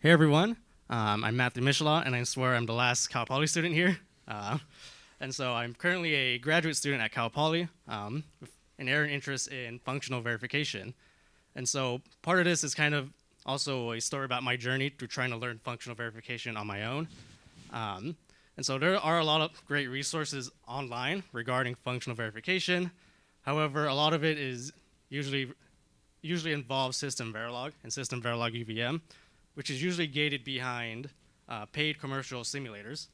Hey everyone, I'm Matthew Michilot, and I swear I'm the last Cal Poly student here. And so I'm currently a graduate student at Cal Poly with an area interest in functional verification. And so part of this is kind of also a story about my journey through trying to learn functional verification on my own. And so there are a lot of great resources online regarding functional verification. However, a lot of it is usually involves SystemVerilog and SystemVerilog UVM, which is usually gated behind paid commercial simulators,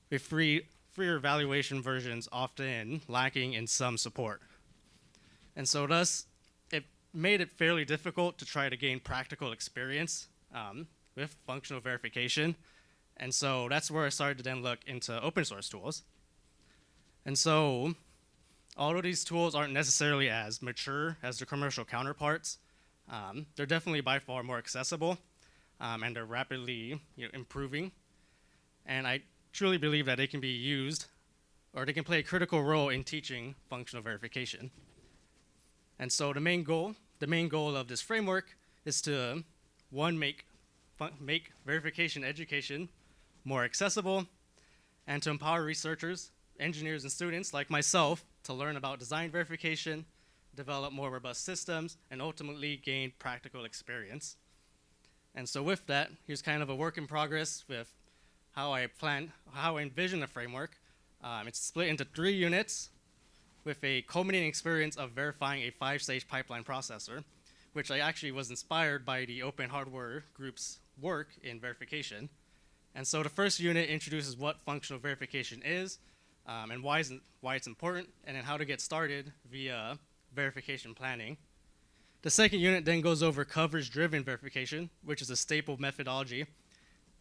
with freer evaluation versions often lacking in some support. And so thus, it made it fairly difficult to try to gain practical experience with functional verification. And so that's where I started to then look into open source tools. And so although these tools aren't necessarily as mature as their commercial counterparts, they're definitely by far more accessible, and they're rapidly improving. And I truly believe that they can be used, or they can play a critical role in teaching functional verification. And so the main goal of this framework is to, one, make verification education more accessible, and to empower researchers, engineers, and students like myself to learn about design verification, develop more robust systems, and ultimately gain practical experience. And so with that, here's kind of a work in progress with how I envision the framework. It's split into 3 units with a culminating experience of verifying a 5-stage pipeline processor, which I actually was inspired by the Open Hardware Group's work in verification. And so the first unit introduces what functional verification is, and why it's important, and then how to get started via verification planning. The second unit then goes over coverage-driven verification, which is a staple methodology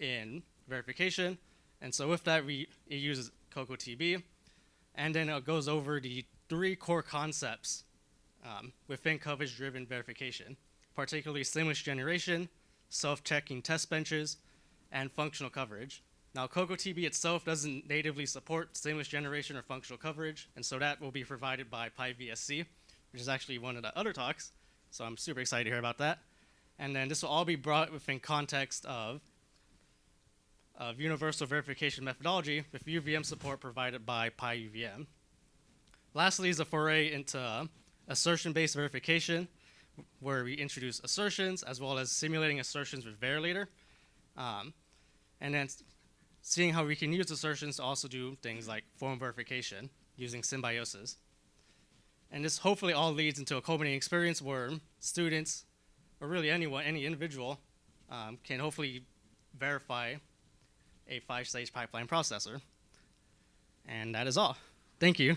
in verification. And so with that, it uses Cocotb. And then it goes over the 3 core concepts within coverage-driven verification, particularly seamless generation, self-checking test benches, and functional coverage. Now, Cocotb itself doesn't natively support seamless generation or functional coverage, and so that will be provided by PyVSC, which is actually one of the other talks. So I'm super excited to hear about that. And then this will all be brought within context of universal verification methodology with UVM support provided by PyUVM. Lastly is a foray into assertion-based verification, where we introduce assertions as well as simulating assertions with Verilator. And then seeing how we can use assertions to also do things like form verification using SymbiYosys. And this hopefully all leads into a culminating experience where students, or really anyone, any individual, can hopefully verify a 5-stage pipeline processor. And that is all. Thank you.